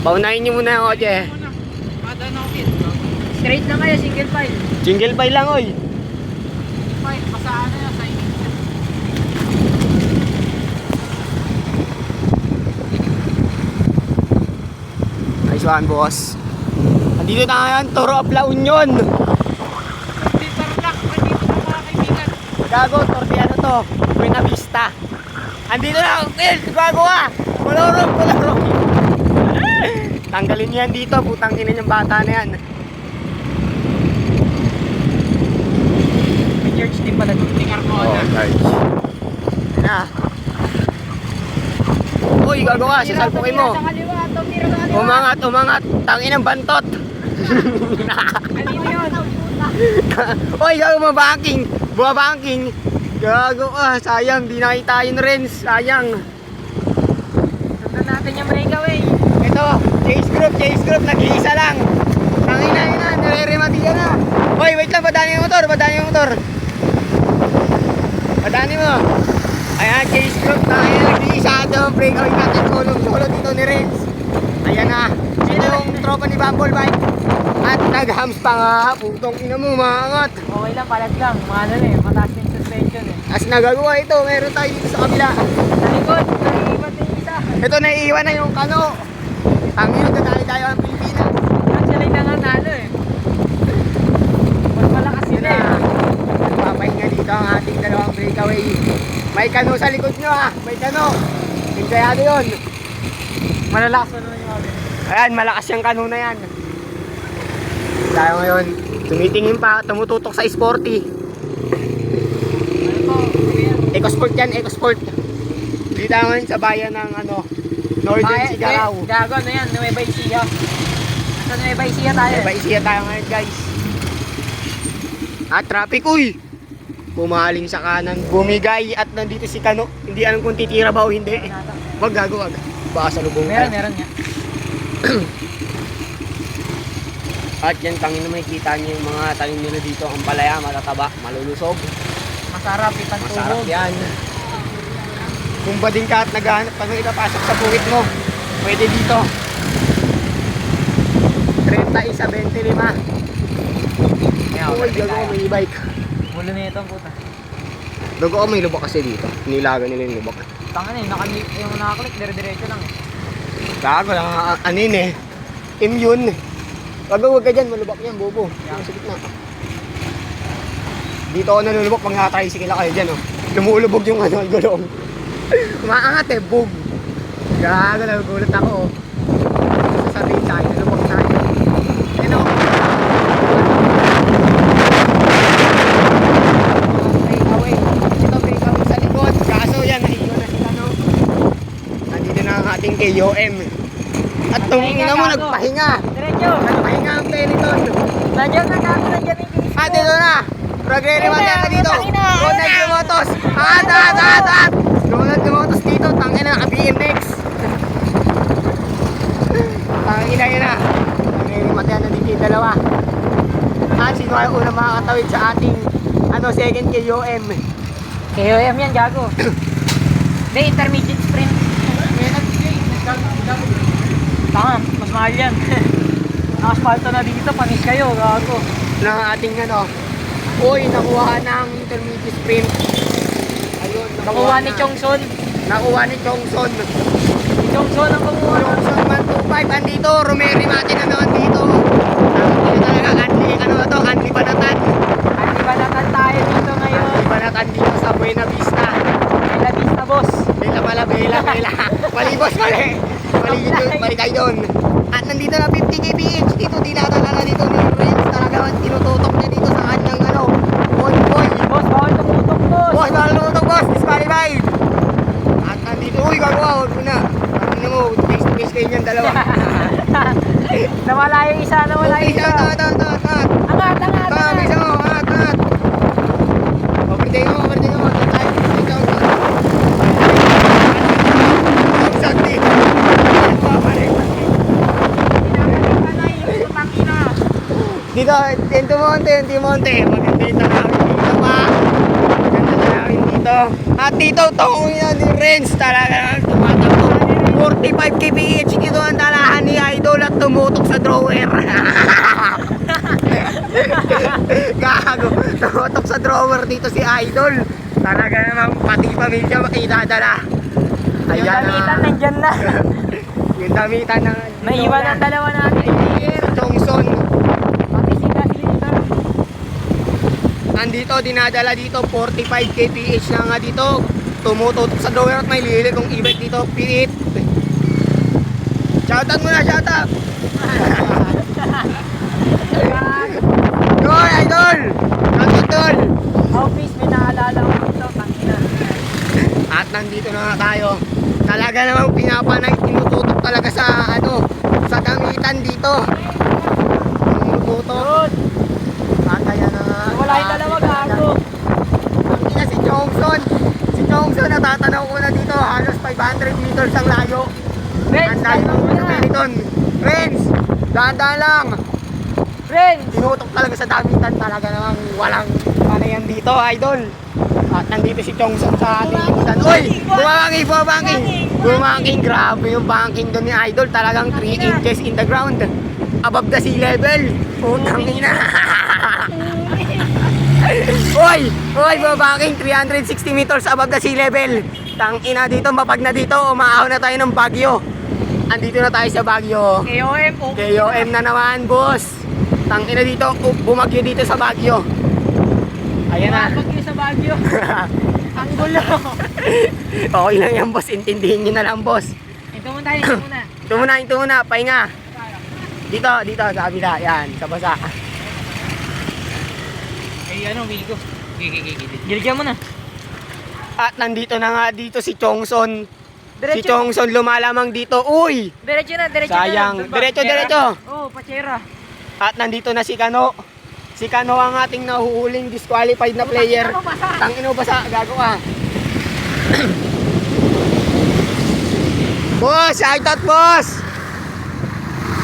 Paunahin nyo muna yung kotse. Straight lang kayo, single file. Single file lang, oy. File, pasaan na yan sa inyo. Nice one, boss. Andito na ngayon, Toro of La Union. Dito lang, nandito na mga kaibigan. Gago, Torte ano to? Buena Vista. Andito na, Phil, gago ka. Malorong. Tanggalin niyo yan dito, putang ina yung bata na yan. May church din pala dito, ting Arcona. guys. Na. Uy, gago ka, sasalpukin mo. Sa kaliwa, tumira sa kaliwa. Umangat, tangin ng bantot. Kanino yun? Uy, gago, bumabangking. Gago ka, sayang, di nakita yun rin, sayang. Sundan natin yung breakaway. Ito, chase group, nag-iisa lang. Tangina na, nare-remati ka na. Uy, wait lang, padani yung motor. Padani mo. Ayan, chase group, tangina, nag-iisa ito. Breakaway natin, solo dito ni Renz. Ayan na, ito yung tropa ni Bumble Bike. At nag-hams pa nga, putong ina mo, maangat. Okay lang, palat lang. Ano na eh, mataas na yung suspension eh. As nagagawa ito, meron tayo dito sa kabila. Sa likod, naiiwan na yung isa. Ito, naiiwan na yung kano. Tangina, tayo ang Pilipinas. At sila yung nanganalo eh. Mas malakas sila eh. Papahinga dito ang ating dalawang breakaway. May kano sa likod nyo ha. May kano. Tinsayado yun. Malalakas na naman yung mga. Ayan, malakas yung kano na yan. Tayo ngayon, tumitingin pa, tumututok sa sporty. Ano po? EcoSport yan, EcoSport. Dito tayo ngayon sa bayan ng Northern Sigarao. Gago, ano yan? Nueva Ecija. Nasa Nueva Ecija tayo eh. Isiya tayo ngayon guys. At traffic, uy! Bumaling sa kanan, bumigay at nandito si Kano. Hindi alam kung titira ba o hindi. Wag gago, wag. Baka sa lubong tayo. Meron nga. At yan, tangin na makikita niyo yung mga tanim nila dito. Ang palaya, matataba, malulusog. Masarap, Masarap ipantuhog. yan. Kung bading ka at naghahanap ka nang ipapasok sa buwit mo, pwede dito. 30 isa 25. Uy, gago, may e-bike. Mulo na ito ang puta. Gago, may lubak kasi dito. Nilaga nila yung lubak. Tangan eh, yung nakaklik, dire-diretso lang eh. Gago, anin eh. Immune. Gago, wag ka dyan, malubak yan, bobo. Yung sa gitna. Dito ako nalulubak pag nakatricycle kayo dyan, oh. Lumulubog yung gulong. Umaangat eh, bug. Gago, nagugulat ako, oh. Sa sarili tayo, nalubak tayo. Ano? Breakaway. Ito, breakaway sa likod. Kaso yan, naiiwan na sila, no? Nandito na ang ating KOM. At tumingin mo, nagpahinga. Diretso. Nagpahinga ang Peliton. Nandiyan na gago, nandiyan yung kinis ko. Ah, dito na. Progre-remate ka dito. Tangina. Ronald Dumotos. Ronald Dumotos dito. Tangina, naka-BMX. Tangina yun na. Progre-remate na dito yung dalawa. At sino ay unang makakatawid sa ating second KOM. KOM yan, gago. May intermediate sprint. Tama, mas mahal yan. Nakaspalto na dito, panis kayo, gago. Ng ating Uy, nakuha ng intermediate sprint. Ayun, Nakuha ni Chongson. Nakuha ni Chongson. Si Chongson ang kumuha. Chongson 125 andito, Romeri Mati na naman dito. Dito talaga Anli Banatan. Anli Banatan tayo dito ngayon. Anli Banatan dito sa Buena Vista. Bella Vista, boss. Bela. Mali boss, mali. Mali tayo doon. At nandito na 50 kph dito, dinadala dito ni Renz. Talaga tinututok niya dito sa kanyang boy. Boss, bawal tumutok, boss. Boss, bawal tumutok, boss. Disqualified. At nandito, uy, gagawa, huwag mo na. Ano mo, face to face kayo niyan dalawa. Nawala yung isa. Angat. Bisa mo, angat. Overtake mo. Sakti. Dito, Monte. Maganda namin dito. At dito, tongin na ni Renz. Talaga tumatakbo. 45 kph dito ang dalahan ni Idol. tumutok sa drawer. Gago, tumutok sa drawer dito si Idol. Talaga namang pati pamilya makidadala. Yung damitan, nandyan na. Yung damitan ng Naiwan ang dalawa natin. Johnson. Pati sila dito. Nandito, dinadala dito, 45 kph na nga dito. Tumututok sa drawer at may lili kong e-bike dito, piit. Shoutout muna, shoutout! Idol, idol! Shoutout tol! Office, may naalala ko dito. Tangina. At nandito na nga tayo. Talaga namang pinapanay, tinututok talaga sa sa gamitan dito. Tinututok. At kaya na nga. Wala yung dalawa, gago. Ang ina si Johnson. Si Johnson, natatanaw ko na dito. Halos 500 meters ang layo. Friends, Ang layo ng Peliton. Friends, dahan-dahan lang. Friends! Tinutok talaga sa damitan. Talaga namang walang yan dito, idol. At nandito si Johnson sa ating limitan. Uy! Bumangking! Grabe yung banking doon ni Idol. Talagang 3 inches in the ground. Above the sea level. Putang ina. Uy! Bumangking 360 meters above the sea level. Tang ina dito, mapag na dito. Umaaw na tayo ng Baguio. Andito na tayo sa Baguio. KOM, KOM na naman, boss. Tang ina dito, bumagyo dito sa Baguio. Ayan na. Bagyo sa Baguio. Ang gulo. Okay lang yan, boss. Intindihin nyo na lang, boss. Ito muna tayo, ito muna. Ito muna. Pahinga. Dito, sa kabila. Yan, sa basa. Ay, Wigo. Giligyan mo na. At nandito na nga dito si Johnson. Si Diretso. Johnson lumalamang dito. Uy! Diretso na. Sayang. Doon ba? Diretso. Oo, pachera. At nandito na si Kano. Si Kano ang ating nahuhuling disqualified na player. Tangino basa, gago ka. Boss, shoutout boss!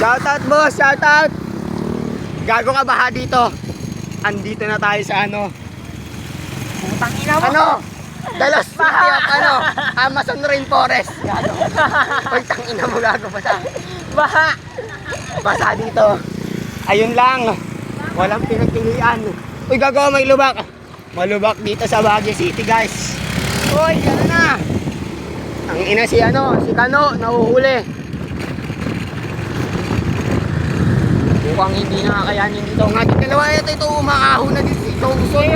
Shoutout! Gago ka baha dito. Andito na tayo sa Putang ina mo. Dalos City of Amazon Rainforest. Gago. Pagtang ina mo, gago basa. Baha. Basa dito. Ayun lang. Walang pinagpilian. Uy, gago, may lubak. Malubak dito sa Baguio City, guys. Uy, ano na? Ang ina si Kano, nahuhuli. Mukhang hindi na kakayanin dito. Ang ating dalawa, ito umaaho na dito si Johnson.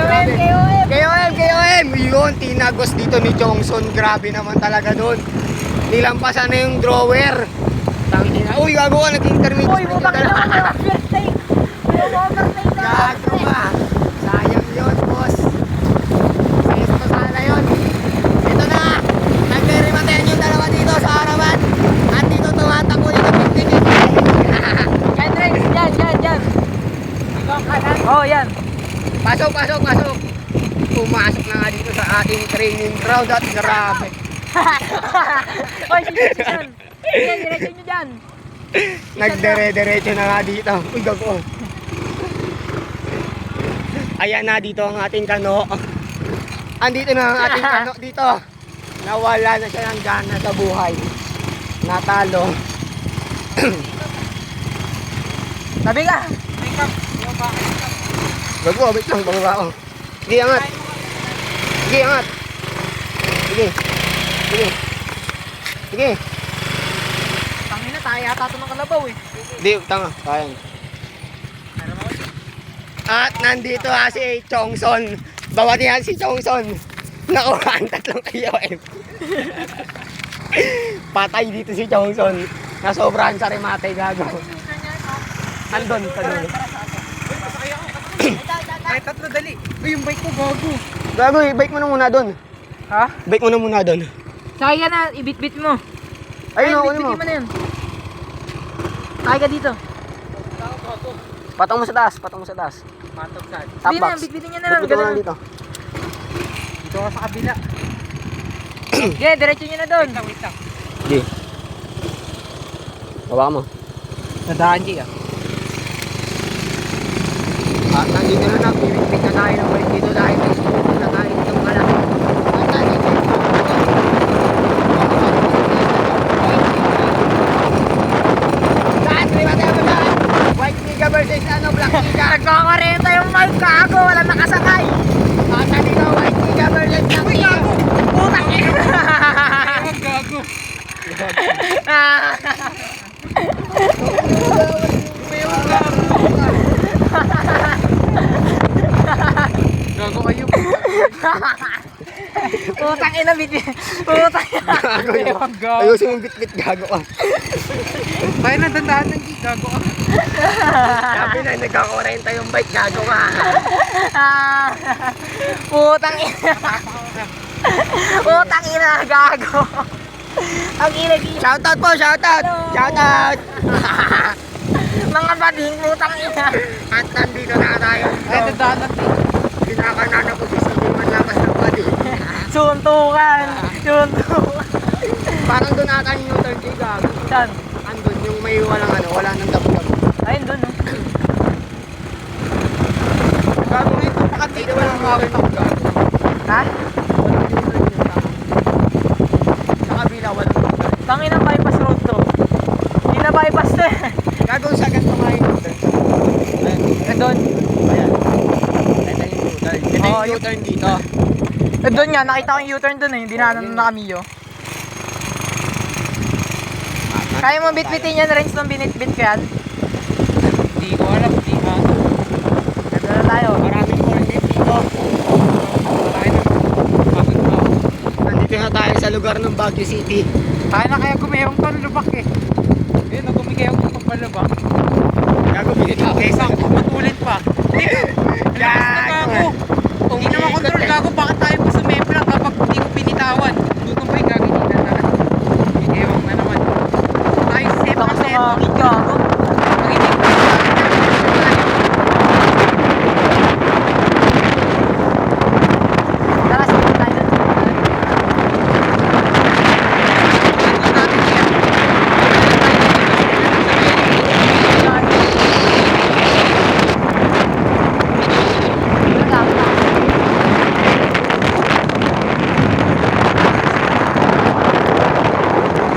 KOM! Yun, tinagos dito ni Johnson. Grabe naman talaga doon. Nilampasan na yung drawer. Tangina. Uy, gago ka, nag-intermediate. Uy, mukha ka naman. First take. Gago ka. Sayang yun, boss. Ito sana yun. Ito na. Nagre-rematen yung dalawa dito sa harapan. At dito tumatakbo yung 15 Yan, Rex. Yan. Oh, yan. Pasok. Pumasok na nga dito sa ating training ground at grabe. Oy, yan. Yan, diretso nyo dyan. Nagdere-derecho na nga dito. Uy, gago. Ayan na dito ang ating Kano. Andito na ang ating Kano dito. Nawala na siya ng gana sa buhay. Natalo. Sabi ka. Gago, wait lang, bangga ako. Sige, angat. Sige. Tangina, tayo yata ito ng kalabaw eh. Hindi, tanga. Kaya. At nandito si Johnson. Bawat yan si Johnson. Nakuha ang 3 KOM. Patay dito si Johnson. Nasobrahan sa remate, gago. Andun, sa dulo. Ay, 3 dali. Uy, yung bike ko, gago. Gago, i-bike mo na muna doon. Ha? Bike mo na muna doon. Sayang na, ibit-bit mo. Ayun, bitbitin mo. mo na yun. Kaya ka dito. Patong mo sa taas. Matog saan? Top Hindi box. na, bitbitin nyo na lang. Bitbitin mo lang Ganun. dito. Dito ka sa kabila. Okay, diretso nyo na doon. Wait lang. Sige. Baba mo. Nadaan, G ah. At nandito na nagpipigpig na tayo ng bike dito dahil nag-scoop na tayo dito pala. At nandito Saan? Primate! Nagkakarenta yung mic, gago. Wala nakasakay. Ata nila, white giga, Merlin, ng gago. Putang ina. Gago. Gago kayo. Putang ina, putang ina. Gago yun. Gago. Ayusin yung bit-bit, gago ka. Tayo na dandahan ng gago ka. Sabi na, nagkakurenta yung bike, gago ka. Putang ina. Putang ina, gago. Ang ina, Shoutout po, shoutout. Shoutout. mga bading, putang ina. At nandito na tayo. Tayo dandahan ng Pinakanana ko sa sabi man lakas ng body. Suntukan. Suntukan. Parang doon ata yung turn kay gago. Saan? Andun yung may walang ano, wala nang dabo-dabo. Ayun doon, no? Gago ngayon, pakatito walang makakita ko gago. Ha? Sa kabila, walang turn. Tangin ang bypass road to. Hindi na bypass to eh. Gago sa ganito nga yung turn. Doon. Ayan. Ito yung U-turn. Ito Oo, yung U-turn dito. Doon nga, nakita ko yung U-turn doon eh. Hindi na na kami yun. Kaya mo bitbitin yan, Renz, nung binitbit ko yan? Hindi ko alam. Hindi ko alam. Ito na tayo. Maraming cornet dito. Tayo na. Pagod na ako. Nandito na tayo sa lugar ng Baguio City. Tayo na kaya gumiyong to lubak eh. Eh, nagumigay ako ng palubak. Gago, binita ko Isang matulid pa. Gago. Hindi naman control gago. Bakit tayo pa sumempla kapag hindi ko pinitawan? Dutong ba yung gago? Hindi na naman. Bigewang na naman. Tayo safe Baka kasi ito. sumakit ka ako. Pag hindi ko Tara, sakit tayo doon.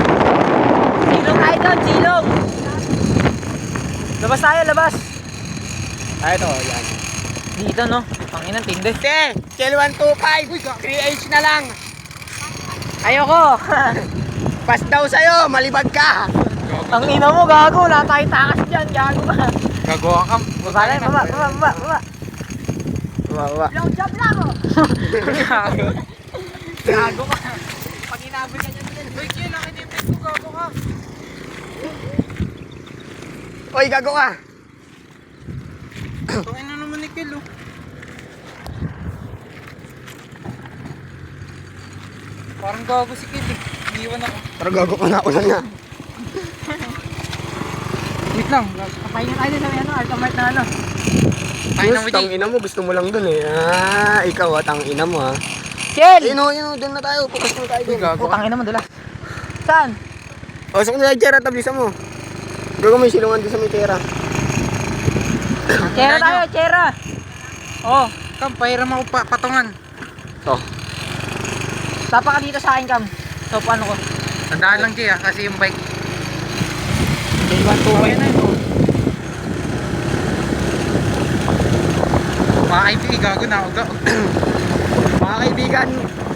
Silong tayo doon, silong! Labas tayo, labas! Ay, ito, yan. Dito no, panginan tindi. Te, Kill 125. 3H na lang. Ayoko! Pas daw sa'yo, malibag ka. Ang ina mo, gago! Wala tayong takas dyan, gago ka! gagawa ka. Baba na, baba, baba, baba, baba! Baba. Blow job lang mo! Gago. Gago ka! Pag inabot ka dyan din. Uy, Kiel, akin yung pet ko. Gago ka. Oy, gago ka. Tungin na naman ni Kiel, oh. Parang gago si Kiel, eh. Iniwan ako. Pero gago ka na ako lang nga. Wait lang. Papahinga tayo sa ano, Altamart na ano. Tayo na mo, Tang ina mo, gusto mo lang dun eh. Ah, ikaw tang ina mo ha. Kel! Yun, dun na tayo. Pukas na tayo Uy, dun. gago. Putang ina mo, dulas. Saan? O, saan na tira, tablisan mo. Gago mo yung silungan dun sa may tira. Chera tayo, chera! Oh, Kam, pahiram ako patungan. To. tapa ka dito sa akin, Cam. So, paano ko? Tandaan lang, Jay, kasi yung bike. Kill 125 na ito. Mga kaibigan, gago na ako. Mga kaibigan,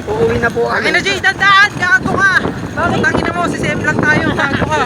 uuwi na po kami. Tangina, Jay, dandaan! Gago ka! Bakit? Tangina mo, si Seb lang tayo. Gago ka.